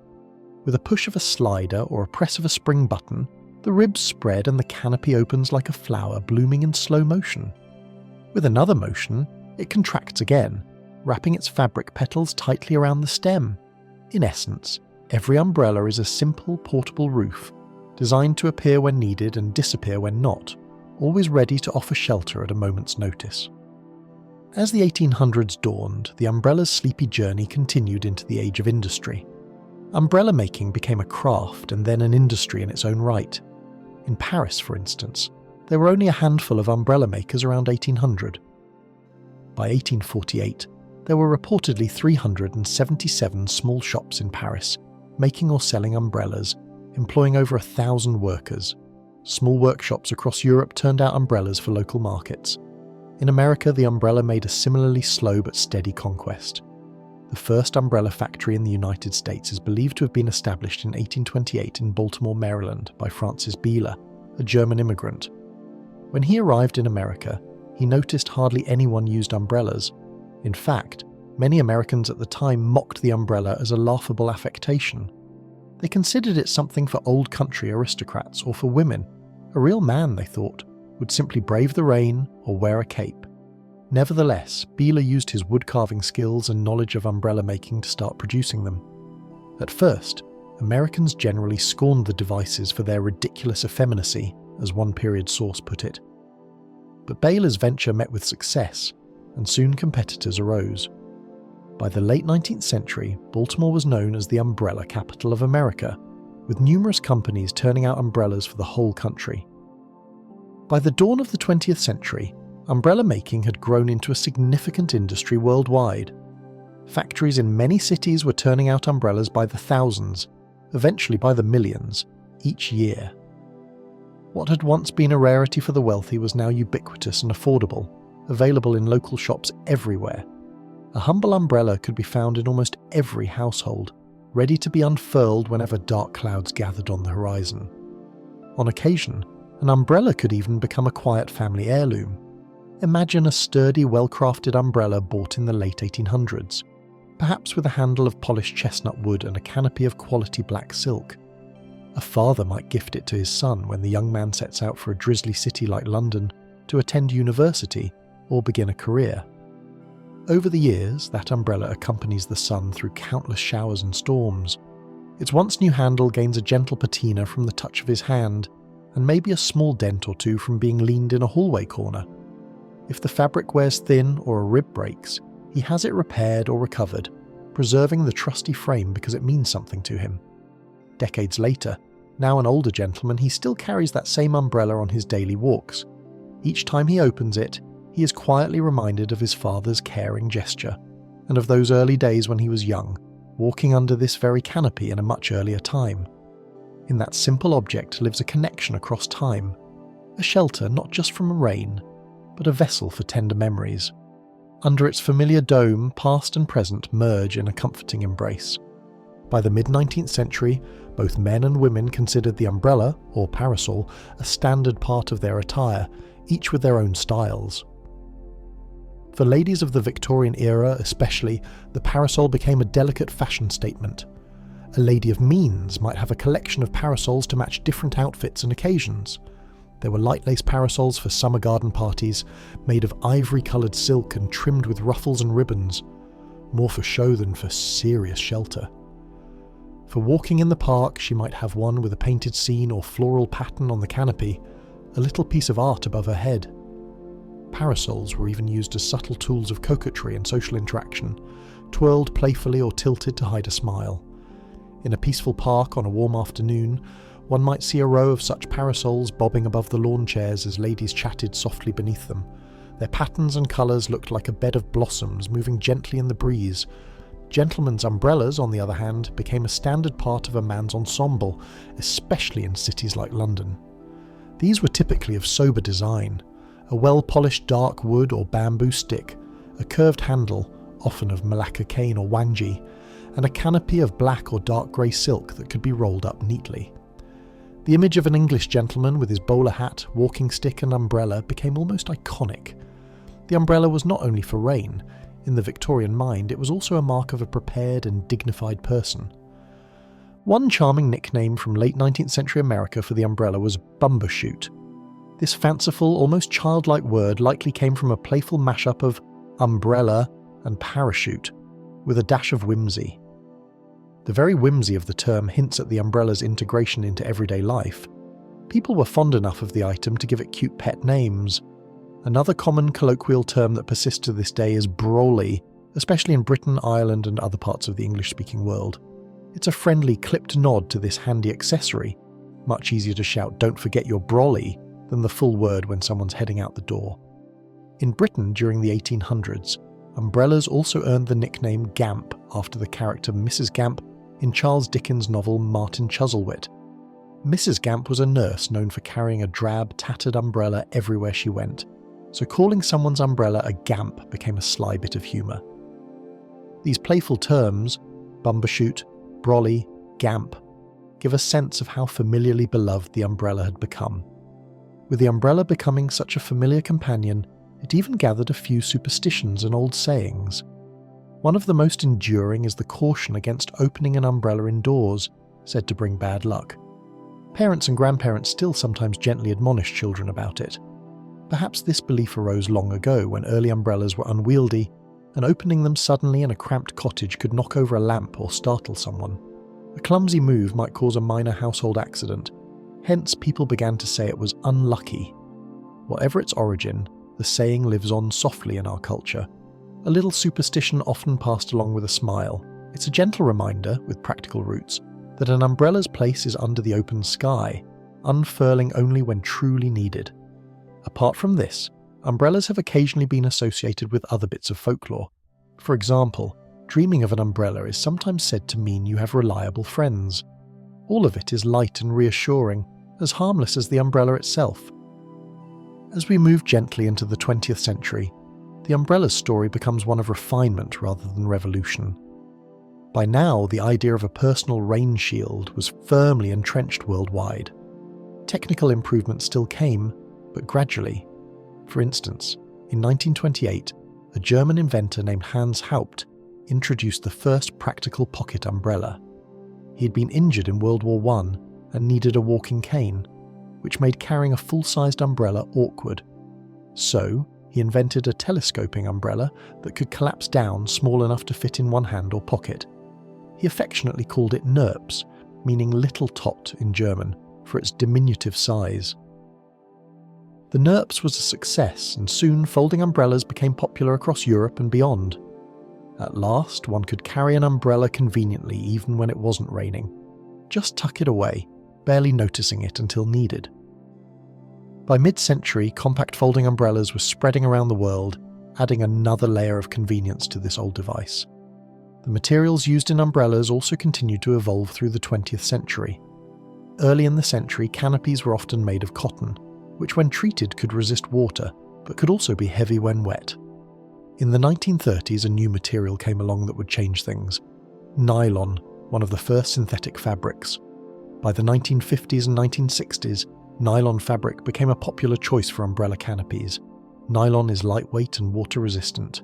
With a push of a slider or a press of a spring button, the ribs spread and the canopy opens like a flower blooming in slow motion. With another motion, it contracts again, wrapping its fabric petals tightly around the stem. In essence, every umbrella is a simple, portable roof, designed to appear when needed and disappear when not, always ready to offer shelter at a moment's notice. As the 1800s dawned, the umbrella's sleepy journey continued into the age of industry. Umbrella making became a craft and then an industry in its own right. In Paris, for instance, there were only a handful of umbrella makers around 1800. By 1848, there were reportedly 377 small shops in Paris, making or selling umbrellas, employing over 1,000 workers. Small workshops across Europe turned out umbrellas for local markets. In America, the umbrella made a similarly slow but steady conquest. The first umbrella factory in the United States is believed to have been established in 1828 in Baltimore, Maryland, by Francis Beeler, a German immigrant. When he arrived in America, he noticed hardly anyone used umbrellas. In fact, many Americans at the time mocked the umbrella as a laughable affectation. They considered it something for old country aristocrats or for women. A real man, they thought, would simply brave the rain or wear a cape. Nevertheless, Beeler used his wood-carving skills and knowledge of umbrella making to start producing them. At first, Americans generally scorned the devices for their ridiculous effeminacy, as one period source put it. But Beeler's venture met with success, and soon competitors arose. By the late 19th century, Baltimore was known as the umbrella capital of America, with numerous companies turning out umbrellas for the whole country. By the dawn of the 20th century, umbrella making had grown into a significant industry worldwide. Factories in many cities were turning out umbrellas by the thousands, eventually by the millions, each year. What had once been a rarity for the wealthy was now ubiquitous and affordable, available in local shops everywhere. A humble umbrella could be found in almost every household, ready to be unfurled whenever dark clouds gathered on the horizon. On occasion, an umbrella could even become a quiet family heirloom. Imagine a sturdy, well-crafted umbrella bought in the late 1800s, perhaps with a handle of polished chestnut wood and a canopy of quality black silk. A father might gift it to his son when the young man sets out for a drizzly city like London to attend university or begin a career. Over the years, that umbrella accompanies the son through countless showers and storms. Its once new handle gains a gentle patina from the touch of his hand, and maybe a small dent or two from being leaned in a hallway corner. If the fabric wears thin or a rib breaks, he has it repaired or recovered, preserving the trusty frame because it means something to him. Decades later, now an older gentleman, he still carries that same umbrella on his daily walks. Each time he opens it, he is quietly reminded of his father's caring gesture, and of those early days when he was young, walking under this very canopy in a much earlier time. In that simple object lives a connection across time. a shelter not just from rain, but a vessel for tender memories. Under its familiar dome, past and present merge in a comforting embrace. By the mid-19th century, both men and women considered the umbrella, or parasol, a standard part of their attire, each with their own styles. For ladies of the Victorian era especially, the parasol became a delicate fashion statement. A lady of means might have a collection of parasols to match different outfits and occasions. There were light lace parasols for summer garden parties, made of ivory-coloured silk and trimmed with ruffles and ribbons, more for show than for serious shelter. For walking in the park, she might have one with a painted scene or floral pattern on the canopy, a little piece of art above her head. Parasols were even used as subtle tools of coquetry and social interaction, twirled playfully or tilted to hide a smile. In a peaceful park on a warm afternoon, one might see a row of such parasols bobbing above the lawn chairs as ladies chatted softly beneath them. Their patterns and colours looked like a bed of blossoms moving gently in the breeze. Gentlemen's umbrellas, on the other hand, became a standard part of a man's ensemble, especially in cities like London. These were typically of sober design: a well-polished dark wood or bamboo stick, a curved handle, often of Malacca cane or wangi, and a canopy of black or dark grey silk that could be rolled up neatly. The image of an English gentleman with his bowler hat, walking stick and umbrella became almost iconic. The umbrella was not only for rain. In the Victorian mind, it was also a mark of a prepared and dignified person. One charming nickname from late 19th century America for the umbrella was bumbershoot. This fanciful, almost childlike word likely came from a playful mashup of umbrella and parachute, with a dash of whimsy. The very whimsy of the term hints at the umbrella's integration into everyday life. People were fond enough of the item to give it cute pet names. Another common colloquial term that persists to this day is brolly, especially in Britain, Ireland and other parts of the English-speaking world. It's a friendly, clipped nod to this handy accessory. Much easier to shout "don't forget your brolly" than the full word when someone's heading out the door. In Britain during the 1800s, umbrellas also earned the nickname Gamp after the character Mrs. Gamp in Charles Dickens' novel Martin Chuzzlewit. Mrs. Gamp was a nurse known for carrying a drab, tattered umbrella everywhere she went, so calling someone's umbrella a gamp became a sly bit of humour. These playful terms, bumbershoot, brolly, gamp, give a sense of how familiarly beloved the umbrella had become. With the umbrella becoming such a familiar companion, it even gathered a few superstitions and old sayings. One of the most enduring is the caution against opening an umbrella indoors, said to bring bad luck. Parents and grandparents still sometimes gently admonish children about it. Perhaps this belief arose long ago when early umbrellas were unwieldy, and opening them suddenly in a cramped cottage could knock over a lamp or startle someone. A clumsy move might cause a minor household accident, hence people began to say it was unlucky. Whatever its origin, the saying lives on softly in our culture, a little superstition often passed along with a smile. It's a gentle reminder, with practical roots, that an umbrella's place is under the open sky, unfurling only when truly needed. Apart from this, umbrellas have occasionally been associated with other bits of folklore. For example, dreaming of an umbrella is sometimes said to mean you have reliable friends. All of it is light and reassuring, as harmless as the umbrella itself. As we move gently into the 20th century, the umbrella's story becomes one of refinement rather than revolution. By now, the idea of a personal rain shield was firmly entrenched worldwide. Technical improvements still came, but gradually. For instance, in 1928, a German inventor named Hans Haupt introduced the first practical pocket umbrella. He had been injured in World War I and needed a walking cane, which made carrying a full-sized umbrella awkward. So, he invented a telescoping umbrella that could collapse down small enough to fit in one hand or pocket. He affectionately called it Nerps, meaning little tot in German, for its diminutive size. The Nerps was a success, and soon folding umbrellas became popular across Europe and beyond. At last, one could carry an umbrella conveniently even when it wasn't raining. Just tuck it away, barely noticing it until needed. By mid-century, compact folding umbrellas were spreading around the world, adding another layer of convenience to this old device. The materials used in umbrellas also continued to evolve through the 20th century. Early in the century, canopies were often made of cotton. which when treated could resist water, but could also be heavy when wet. In the 1930s, a new material came along that would change things. Nylon, one of the first synthetic fabrics. By the 1950s and 1960s, nylon fabric became a popular choice for umbrella canopies. Nylon is lightweight and water-resistant.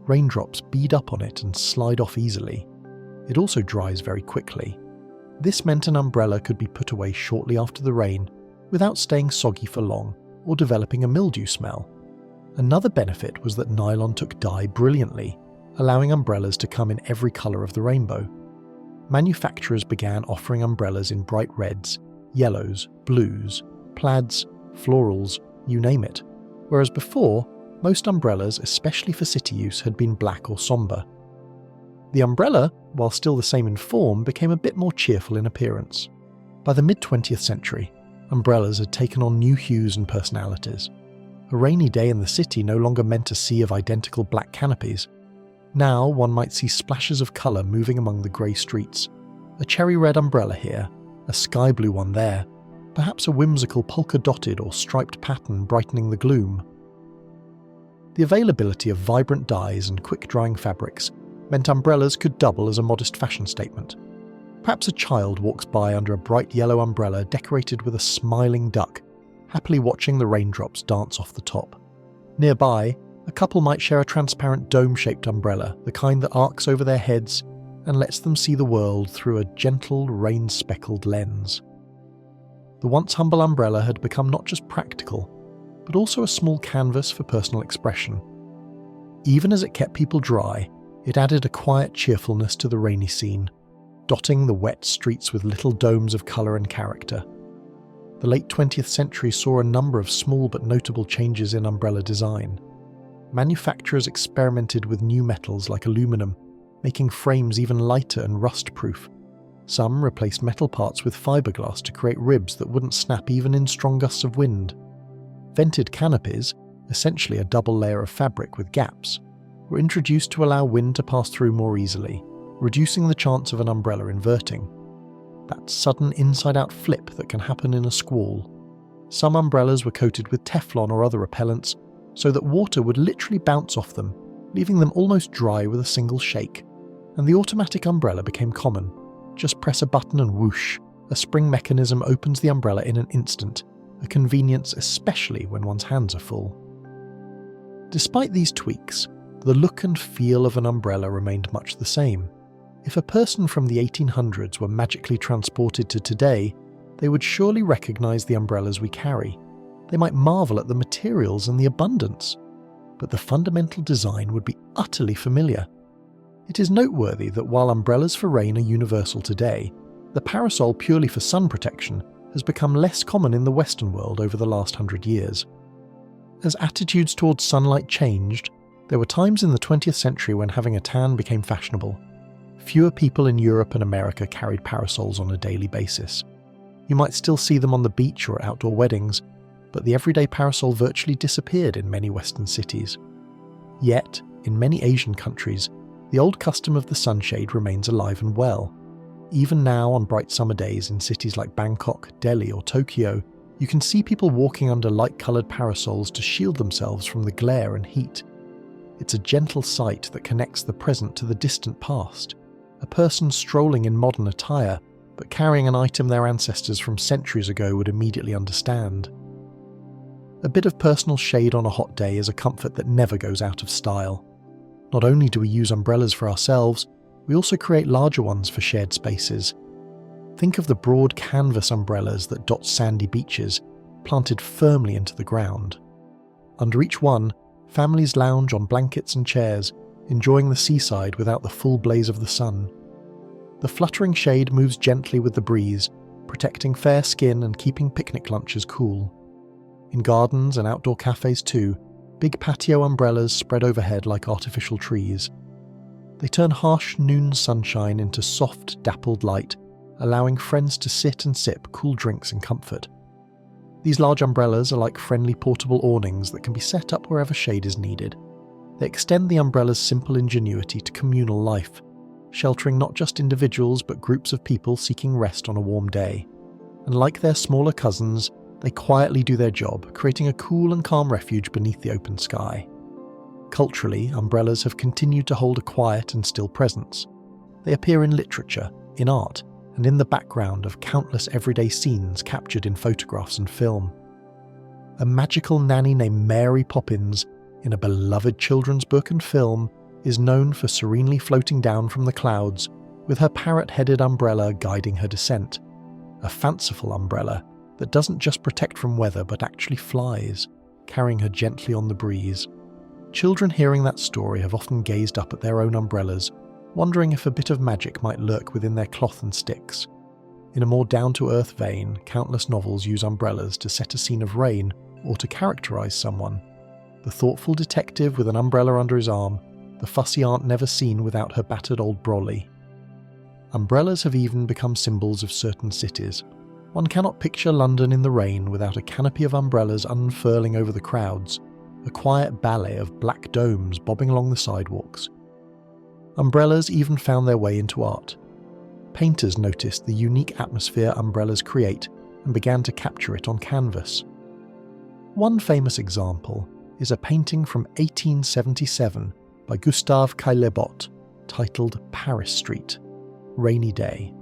Raindrops bead up on it and slide off easily. It also dries very quickly. This meant an umbrella could be put away shortly after the rain without staying soggy for long or developing a mildew smell. Another benefit was that nylon took dye brilliantly, allowing umbrellas to come in every colour of the rainbow. Manufacturers began offering umbrellas in bright reds, yellows, blues, plaids, florals, you name it, whereas before, most umbrellas, especially for city use, had been black or sombre. The umbrella, while still the same in form, became a bit more cheerful in appearance. By the mid-20th century, umbrellas had taken on new hues and personalities. A rainy day in the city no longer meant a sea of identical black canopies. Now one might see splashes of colour moving among the grey streets. A cherry red umbrella here, a sky blue one there, perhaps a whimsical polka-dotted or striped pattern brightening the gloom. The availability of vibrant dyes and quick-drying fabrics meant umbrellas could double as a modest fashion statement. Perhaps a child walks by under a bright yellow umbrella decorated with a smiling duck, happily watching the raindrops dance off the top. Nearby, a couple might share a transparent dome-shaped umbrella, the kind that arcs over their heads and lets them see the world through a gentle, rain-speckled lens. The once humble umbrella had become not just practical, but also a small canvas for personal expression. Even as it kept people dry, it added a quiet cheerfulness to the rainy scene, dotting the wet streets with little domes of colour and character. The late 20th century saw a number of small but notable changes in umbrella design. Manufacturers experimented with new metals like aluminum, making frames even lighter and rust-proof. Some replaced metal parts with fiberglass to create ribs that wouldn't snap even in strong gusts of wind. Vented canopies, essentially a double layer of fabric with gaps, were introduced to allow wind to pass through more easily, reducing the chance of an umbrella inverting. That sudden inside-out flip that can happen in a squall. Some umbrellas were coated with Teflon or other repellents, so that water would literally bounce off them, leaving them almost dry with a single shake. And the automatic umbrella became common. Just press a button and whoosh, a spring mechanism opens the umbrella in an instant, a convenience especially when one's hands are full. Despite these tweaks, the look and feel of an umbrella remained much the same. If a person from the 1800s were magically transported to today, they would surely recognise the umbrellas we carry. They might marvel at the materials and the abundance, but the fundamental design would be utterly familiar. It is noteworthy that while umbrellas for rain are universal today, the parasol purely for sun protection has become less common in the Western world over the last 100 years. As attitudes towards sunlight changed, there were times in the 20th century when having a tan became fashionable. Fewer people in Europe and America carried parasols on a daily basis. You might still see them on the beach or at outdoor weddings, but the everyday parasol virtually disappeared in many Western cities. Yet, in many Asian countries, the old custom of the sunshade remains alive and well. Even now on bright summer days in cities like Bangkok, Delhi or Tokyo, you can see people walking under light-coloured parasols to shield themselves from the glare and heat. It's a gentle sight that connects the present to the distant past. A person strolling in modern attire, but carrying an item their ancestors from centuries ago would immediately understand. A bit of personal shade on a hot day is a comfort that never goes out of style. Not only do we use umbrellas for ourselves, we also create larger ones for shared spaces. Think of the broad canvas umbrellas that dot sandy beaches, planted firmly into the ground. Under each one, families lounge on blankets and chairs, enjoying the seaside without the full blaze of the sun. The fluttering shade moves gently with the breeze, protecting fair skin and keeping picnic lunches cool. In gardens and outdoor cafes too, big patio umbrellas spread overhead like artificial trees. They turn harsh noon sunshine into soft, dappled light, allowing friends to sit and sip cool drinks in comfort. These large umbrellas are like friendly portable awnings that can be set up wherever shade is needed. They extend the umbrella's simple ingenuity to communal life, sheltering not just individuals but groups of people seeking rest on a warm day. And like their smaller cousins, They quietly do their job, creating a cool and calm refuge beneath the open sky. Culturally, umbrellas have continued to hold a quiet and still presence. They appear in literature, in art, and in the background of countless everyday scenes captured in photographs and film. A magical nanny named Mary Poppins, in a beloved children's book and film, is known for serenely floating down from the clouds with her parrot-headed umbrella guiding her descent. A fanciful umbrella that doesn't just protect from weather but actually flies, carrying her gently on the breeze. Children hearing that story have often gazed up at their own umbrellas, wondering if a bit of magic might lurk within their cloth and sticks. In a more down-to-earth vein, countless novels use umbrellas to set a scene of rain or to characterize someone. The thoughtful detective with an umbrella under his arm, the fussy aunt never seen without her battered old brolly. Umbrellas have even become symbols of certain cities. One cannot picture London in the rain without a canopy of umbrellas unfurling over the crowds, a quiet ballet of black domes bobbing along the sidewalks. Umbrellas even found their way into art. Painters noticed the unique atmosphere umbrellas create and began to capture it on canvas. One famous example is a painting from 1877 by Gustave Caillebotte titled Paris Street, Rainy Day.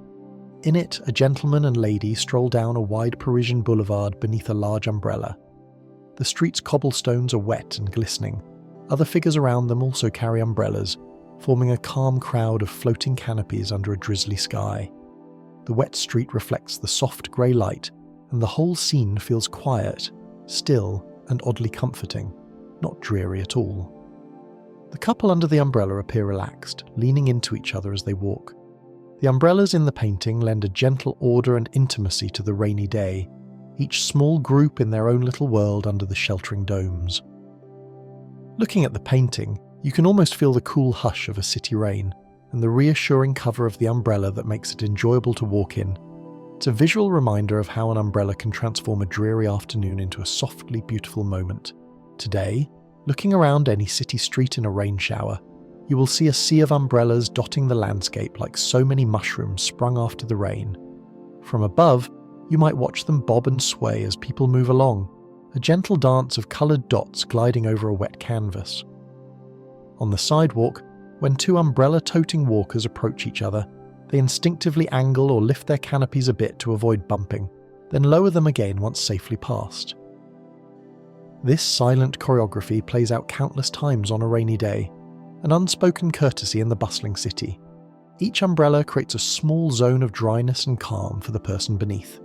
In it, a gentleman and lady stroll down a wide Parisian boulevard beneath a large umbrella. The street's cobblestones are wet and glistening. Other figures around them also carry umbrellas, forming a calm crowd of floating canopies under a drizzly sky. The wet street reflects the soft grey light, and the whole scene feels quiet, still, and oddly comforting, not dreary at all. The couple under the umbrella appear relaxed, leaning into each other as they walk. The umbrellas in the painting lend a gentle order and intimacy to the rainy day, each small group in their own little world under the sheltering domes. Looking at the painting, you can almost feel the cool hush of a city rain, and the reassuring cover of the umbrella that makes it enjoyable to walk in. It's a visual reminder of how an umbrella can transform a dreary afternoon into a softly beautiful moment. Today, looking around any city street in a rain shower, you will see a sea of umbrellas dotting the landscape like so many mushrooms sprung after the rain. From above, you might watch them bob and sway as people move along, a gentle dance of coloured dots gliding over a wet canvas. On the sidewalk, when two umbrella-toting walkers approach each other, they instinctively angle or lift their canopies a bit to avoid bumping, then lower them again once safely past. This silent choreography plays out countless times on a rainy day, an unspoken courtesy in the bustling city. Each umbrella creates a small zone of dryness and calm for the person beneath.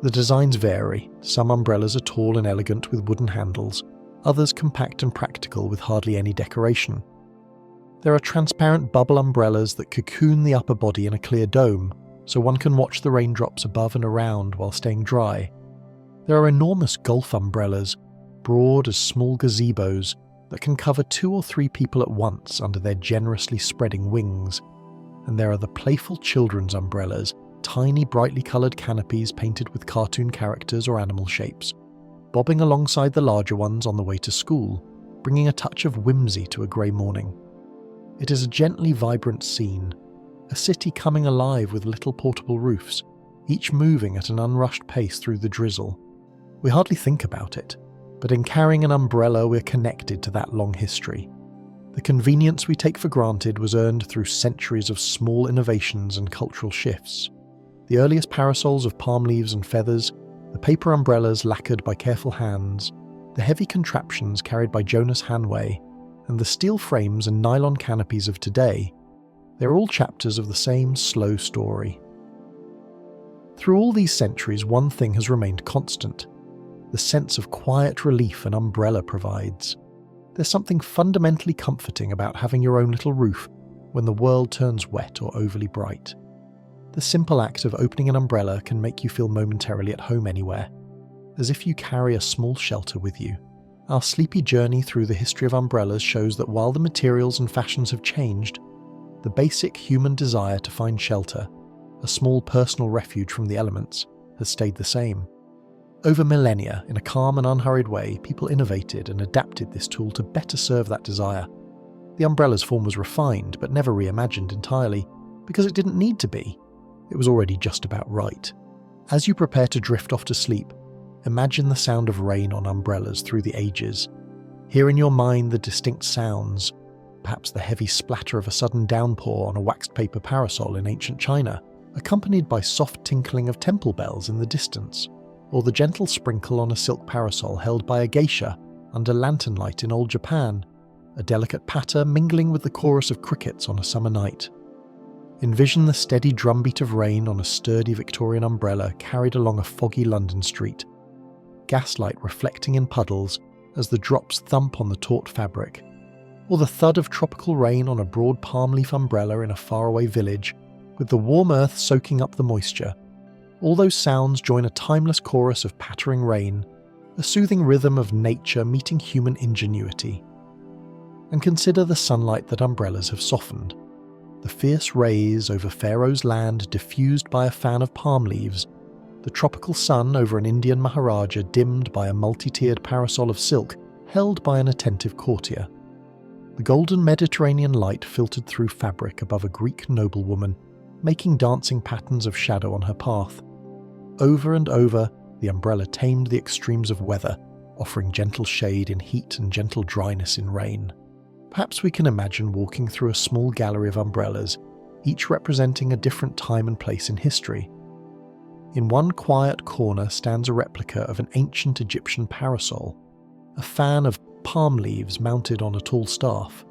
The designs vary. Some umbrellas are tall and elegant with wooden handles, others compact and practical with hardly any decoration. There are transparent bubble umbrellas that cocoon the upper body in a clear dome, so one can watch the raindrops above and around while staying dry. There are enormous golf umbrellas, broad as small gazebos, that can cover 2 or 3 people at once under their generously spreading wings. And there are the playful children's umbrellas, tiny brightly coloured canopies painted with cartoon characters or animal shapes, bobbing alongside the larger ones on the way to school, bringing a touch of whimsy to a grey morning. It is a gently vibrant scene, a city coming alive with little portable roofs, each moving at an unrushed pace through the drizzle. We hardly think about it, but in carrying an umbrella we're connected to that long history. The convenience we take for granted was earned through centuries of small innovations and cultural shifts. The earliest parasols of palm leaves and feathers, the paper umbrellas lacquered by careful hands, the heavy contraptions carried by Jonas Hanway, and the steel frames and nylon canopies of today, they're all chapters of the same slow story. Through all these centuries, one thing has remained constant: the sense of quiet relief an umbrella provides. There's something fundamentally comforting about having your own little roof when the world turns wet or overly bright. The simple act of opening an umbrella can make you feel momentarily at home anywhere, as if you carry a small shelter with you. Our sleepy journey through the history of umbrellas shows that while the materials and fashions have changed, the basic human desire to find shelter, a small personal refuge from the elements, has stayed the same. Over millennia, in a calm and unhurried way, people innovated and adapted this tool to better serve that desire. The umbrella's form was refined, but never reimagined entirely, because it didn't need to be. It was already just about right. As you prepare to drift off to sleep, Imagine the sound of rain on umbrellas through the ages. Hear in your mind the distinct sounds, perhaps the heavy splatter of a sudden downpour on a waxed paper parasol in ancient China, accompanied by soft tinkling of temple bells in the distance, or the gentle sprinkle on a silk parasol held by a geisha under lantern light in old Japan, a delicate patter mingling with the chorus of crickets on a summer night. Envision the steady drumbeat of rain on a sturdy Victorian umbrella carried along a foggy London street, gaslight reflecting in puddles as the drops thump on the taut fabric, or the thud of tropical rain on a broad palm leaf umbrella in a faraway village, with the warm earth soaking up the moisture. All those sounds join a timeless chorus of pattering rain, a soothing rhythm of nature meeting human ingenuity. And consider the sunlight that umbrellas have softened. The fierce rays over Pharaoh's land diffused by a fan of palm leaves, the tropical sun over an Indian Maharaja dimmed by a multi-tiered parasol of silk held by an attentive courtier. The golden Mediterranean light filtered through fabric above a Greek noblewoman, making dancing patterns of shadow on her path. Over and over, the umbrella tamed the extremes of weather, offering gentle shade in heat and gentle dryness in rain. Perhaps we can imagine walking through a small gallery of umbrellas, each representing a different time and place in history. In one quiet corner stands a replica of an ancient Egyptian parasol, a fan of palm leaves mounted on a tall staff.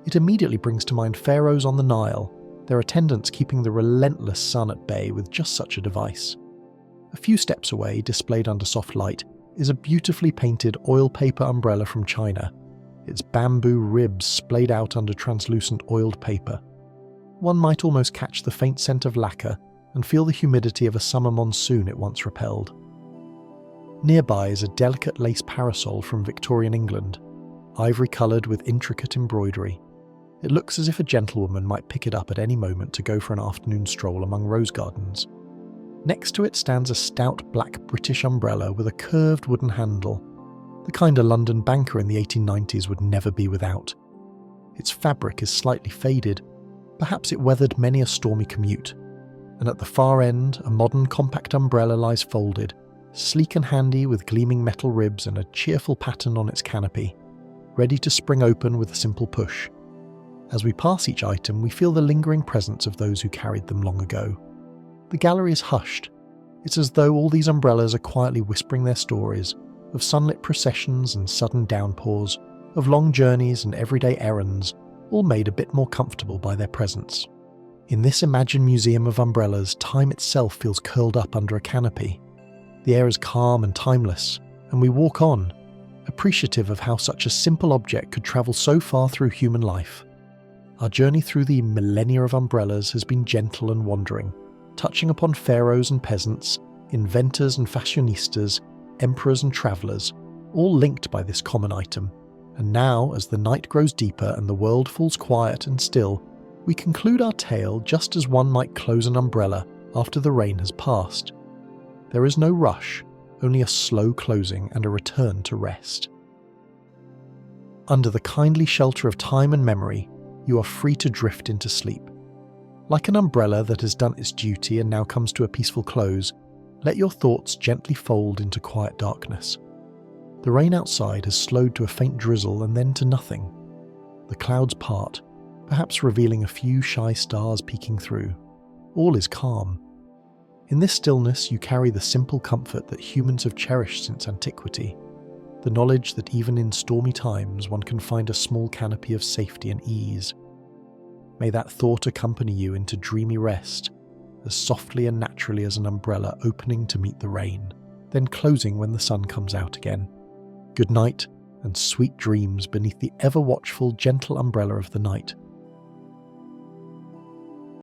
It immediately brings to mind pharaohs on the Nile, their attendants keeping the relentless sun at bay with just such a device. A few steps away, displayed under soft light, is a beautifully painted oil paper umbrella from China, its bamboo ribs splayed out under translucent oiled paper. One might almost catch the faint scent of lacquer and feel the humidity of a summer monsoon it once repelled. Nearby is a delicate lace parasol from Victorian England, ivory-coloured with intricate embroidery. It looks as if a gentlewoman might pick it up at any moment to go for an afternoon stroll among rose gardens. Next to it stands a stout black British umbrella with a curved wooden handle, the kind a London banker in the 1890s would never be without. Its fabric is slightly faded, perhaps it weathered many a stormy commute, and at the far end a modern compact umbrella lies folded, sleek and handy with gleaming metal ribs and a cheerful pattern on its canopy, ready to spring open with a simple push. As we pass each item, we feel the lingering presence of those who carried them long ago. The gallery is hushed. It's as though all these umbrellas are quietly whispering their stories, of sunlit processions and sudden downpours, of long journeys and everyday errands, all made a bit more comfortable by their presence. In this imagined museum of umbrellas, time itself feels curled up under a canopy. The air is calm and timeless, and we walk on, appreciative of how such a simple object could travel so far through human life. Our journey through the millennia of umbrellas has been gentle and wandering, touching upon pharaohs and peasants, inventors and fashionistas, emperors and travellers, all linked by this common item. And now, as the night grows deeper and the world falls quiet and still, we conclude our tale just as one might close an umbrella after the rain has passed. There is no rush, only a slow closing and a return to rest. Under the kindly shelter of time and memory, you are free to drift into sleep. Like an umbrella that has done its duty and now comes to a peaceful close, let your thoughts gently fold into quiet darkness. The rain outside has slowed to a faint drizzle and then to nothing. The clouds part, perhaps revealing a few shy stars peeking through. All is calm. In this stillness you carry the simple comfort that humans have cherished since antiquity, the knowledge that even in stormy times one can find a small canopy of safety and ease. May that thought accompany you into dreamy rest, as softly and naturally as an umbrella opening to meet the rain, then closing when the sun comes out again. Good night, and sweet dreams beneath the ever-watchful, gentle umbrella of the night.